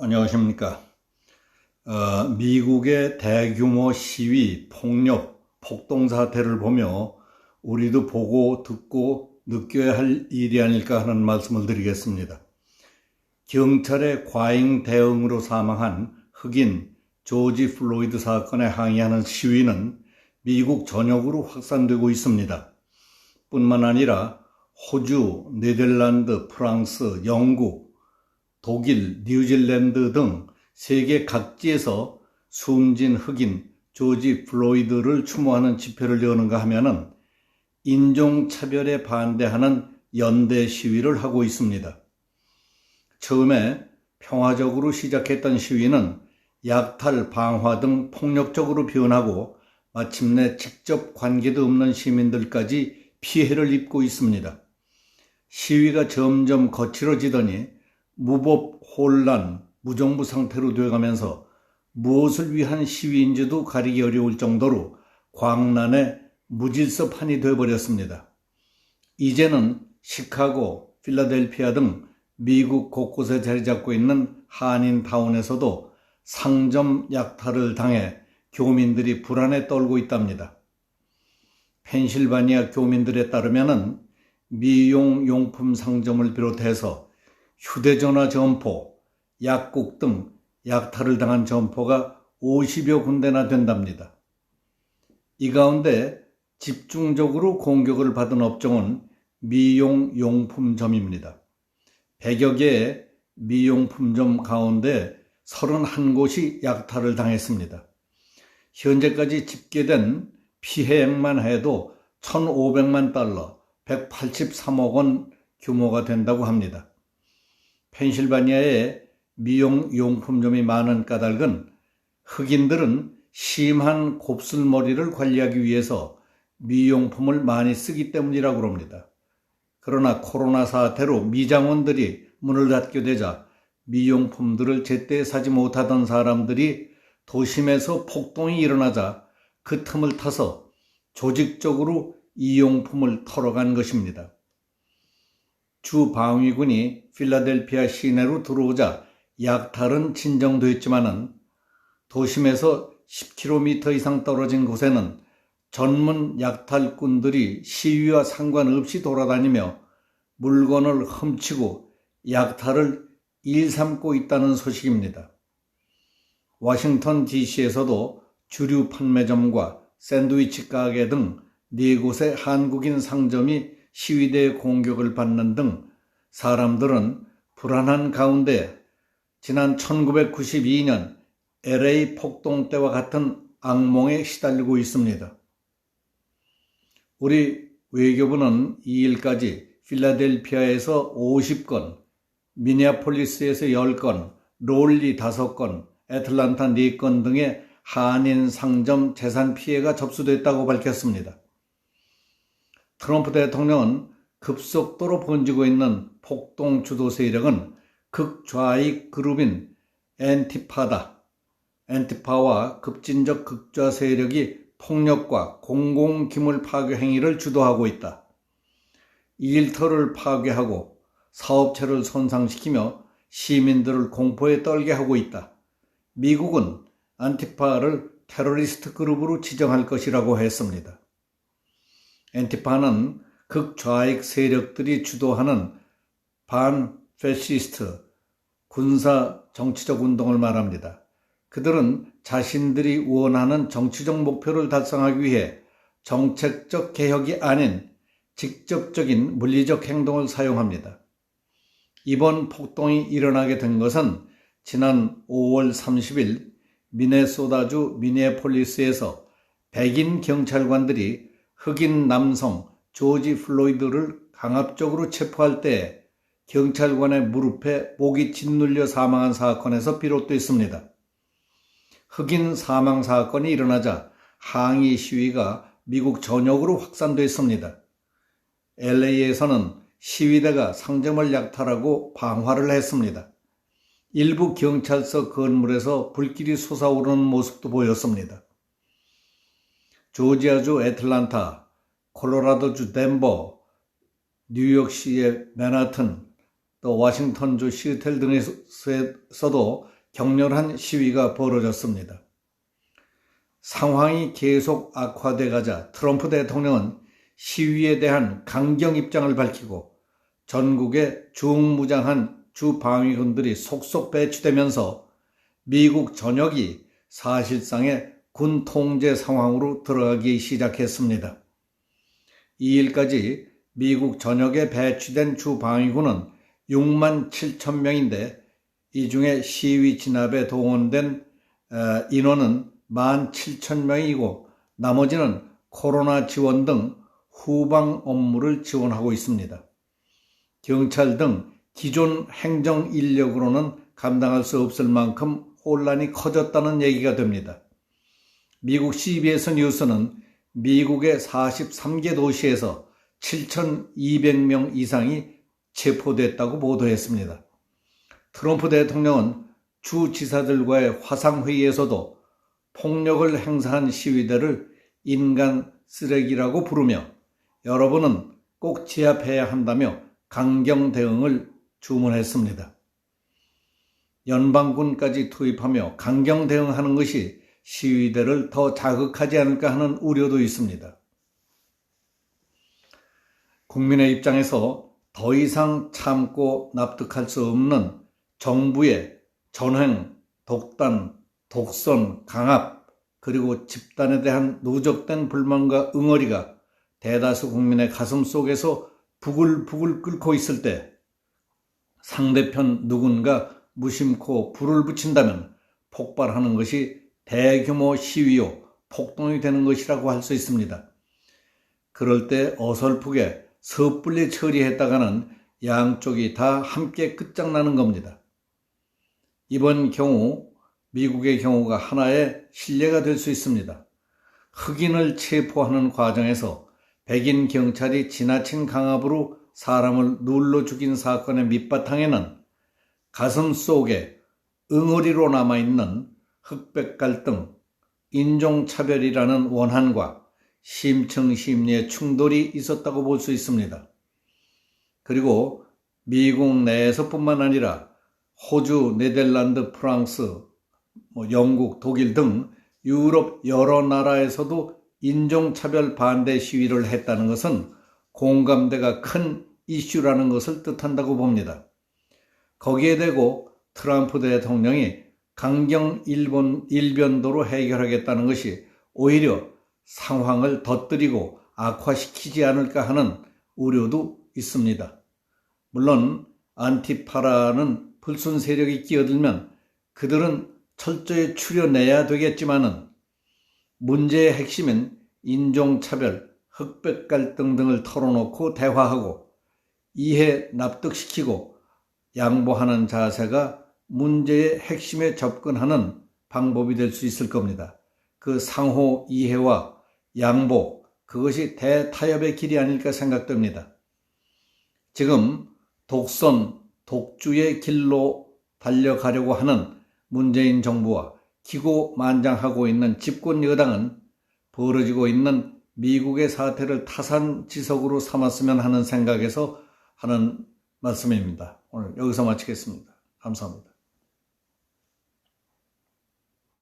안녕하십니까. 미국의 대규모 시위, 폭력, 폭동 사태를 보며 우리도 보고 듣고 느껴야 할 일이 아닐까 하는 말씀을 드리겠습니다. 경찰의 과잉 대응으로 사망한 흑인 조지 플로이드 사건에 항의하는 시위는 미국 전역으로 확산되고 있습니다. 뿐만 아니라 호주, 네덜란드, 프랑스, 영국, 독일, 뉴질랜드 등 세계 각지에서 숨진 흑인 조지 플로이드를 추모하는 집회를 여는가 하면은 인종차별에 반대하는 연대 시위를 하고 있습니다. 처음에 평화적으로 시작했던 시위는 약탈, 방화 등 폭력적으로 변하고 마침내 직접 관계도 없는 시민들까지 피해를 입고 있습니다. 시위가 점점 거칠어지더니 무법, 혼란, 무정부 상태로 되어가면서 무엇을 위한 시위인지도 가리기 어려울 정도로 광란의 무질서판이 되어버렸습니다. 이제는 시카고, 필라델피아 등 미국 곳곳에 자리 잡고 있는 한인타운에서도 상점 약탈을 당해 교민들이 불안에 떨고 있답니다. 펜실바니아 교민들에 따르면 미용용품 상점을 비롯해서 휴대전화 점포, 약국 등 약탈을 당한 점포가 50여 군데나 된답니다. 이 가운데 집중적으로 공격을 받은 업종은 미용용품점입니다. 100여 개의 미용품점 가운데 31곳이 약탈을 당했습니다. 현재까지 집계된 피해액만 해도 1,500만 달러, 183억 원 규모가 된다고 합니다. 펜실바니아에 미용용품점이 많은 까닭은 흑인들은 심한 곱슬머리를 관리하기 위해서 미용품을 많이 쓰기 때문이라고 합니다. 그러나 코로나 사태로 미장원들이 문을 닫게 되자 미용품들을 제때 사지 못하던 사람들이 도심에서 폭동이 일어나자 그 틈을 타서 조직적으로 이 용품을 털어간 것입니다. 주 방위군이 필라델피아 시내로 들어오자 약탈은 진정됐지만은 도심에서 10km 이상 떨어진 곳에는 전문 약탈꾼들이 시위와 상관없이 돌아다니며 물건을 훔치고 약탈을 일삼고 있다는 소식입니다. 워싱턴 DC에서도 주류 판매점과 샌드위치 가게 등 4곳의 한국인 상점이 시위대의 공격을 받는 등 사람들은 불안한 가운데 지난 1992년 LA 폭동 때와 같은 악몽에 시달리고 있습니다. 우리 외교부는 2일까지 필라델피아에서 50건, 미네아폴리스에서 10건, 롤리 5건, 애틀란타 4건 등의 한인 상점 재산 피해가 접수됐다고 밝혔습니다. 트럼프 대통령은 급속도로 번지고 있는 폭동 주도 세력은 극좌익 그룹인 앤티파와 급진적 극좌 세력이 폭력과 공공기물 파괴 행위를 주도하고 있다. 일터를 파괴하고 사업체를 손상시키며 시민들을 공포에 떨게 하고 있다. 미국은 앤티파를 테러리스트 그룹으로 지정할 것이라고 했습니다. 앤티파는 극좌익 세력들이 주도하는 반패시스트 군사 정치적 운동을 말합니다. 그들은 자신들이 원하는 정치적 목표를 달성하기 위해 정책적 개혁이 아닌 직접적인 물리적 행동을 사용합니다. 이번 폭동이 일어나게 된 것은 지난 5월 30일 미네소다주 미네폴리스에서 백인 경찰관들이 흑인 남성 조지 플로이드를 강압적으로 체포할 때 경찰관의 무릎에 목이 짓눌려 사망한 사건에서 비롯됐습니다. 흑인 사망 사건이 일어나자 항의 시위가 미국 전역으로 확산됐습니다. LA에서는 시위대가 상점을 약탈하고 방화를 했습니다. 일부 경찰서 건물에서 불길이 솟아오르는 모습도 보였습니다. 조지아주 애틀란타, 콜로라도주 덴버, 뉴욕시의 맨하튼, 또 또 워싱턴주 시애틀 등에서도 격렬한 시위가 벌어졌습니다. 상황이 계속 악화돼 가자 트럼프 대통령은 시위에 대한 강경 입장을 밝히고 전국에 중무장한 주방위군들이 속속 배치되면서 미국 전역이 사실상의 군 통제 상황으로 들어가기 시작했습니다. 2일까지 미국 전역에 배치된 주방위군은 6만 7천 명인데 이 중에 시위 진압에 동원된 인원은 1만 7천 명이고 나머지는 코로나 지원 등 후방 업무를 지원하고 있습니다. 경찰 등 기존 행정 인력으로는 감당할 수 없을 만큼 혼란이 커졌다는 얘기가 됩니다. 미국 CBS 뉴스는 미국의 43개 도시에서 7,200명 이상이 체포됐다고 보도했습니다. 트럼프 대통령은 주지사들과의 화상회의에서도 폭력을 행사한 시위대를 인간 쓰레기라고 부르며 여러분은 꼭 제압해야 한다며 강경 대응을 주문했습니다. 연방군까지 투입하며 강경 대응하는 것이 시위대를 더 자극하지 않을까 하는 우려도 있습니다. 국민의 입장에서 더 이상 참고 납득할 수 없는 정부의 전횡, 독단, 독선, 강압, 그리고 집단에 대한 누적된 불만과 응어리가 대다수 국민의 가슴 속에서 부글부글 끓고 있을 때 상대편 누군가 무심코 불을 붙인다면 폭발하는 것이 대규모 시위요, 폭동이 되는 것이라고 할 수 있습니다. 그럴 때 어설프게 섣불리 처리했다가는 양쪽이 다 함께 끝장나는 겁니다. 이번 경우 미국의 경우가 하나의 실례가 될 수 있습니다. 흑인을 체포하는 과정에서 백인 경찰이 지나친 강압으로 사람을 눌러 죽인 사건의 밑바탕에는 가슴 속에 응어리로 남아있는 흑백 갈등, 인종차별이라는 원한과 심층 심리의 충돌이 있었다고 볼 수 있습니다. 그리고 미국 내에서뿐만 아니라 호주, 네덜란드, 프랑스, 영국, 독일 등 유럽 여러 나라에서도 인종차별 반대 시위를 했다는 것은 공감대가 큰 이슈라는 것을 뜻한다고 봅니다. 거기에 대고 트럼프 대통령이 강경 일변도로 해결하겠다는 것이 오히려 상황을 덧들이고 악화시키지 않을까 하는 우려도 있습니다. 물론 안티파라는 불순 세력이 끼어들면 그들은 철저히 추려내야 되겠지만은 문제의 핵심은 인종차별, 흑백 갈등 등을 털어놓고 대화하고 이해 납득시키고 양보하는 자세가 문제의 핵심에 접근하는 방법이 될 수 있을 겁니다. 그 상호 이해와 양보, 그것이 대타협의 길이 아닐까 생각됩니다. 지금 독선, 독주의 길로 달려가려고 하는 문재인 정부와 기고만장하고 있는 집권 여당은 벌어지고 있는 미국의 사태를 타산지석으로 삼았으면 하는 생각에서 하는 말씀입니다. 오늘 여기서 마치겠습니다. 감사합니다.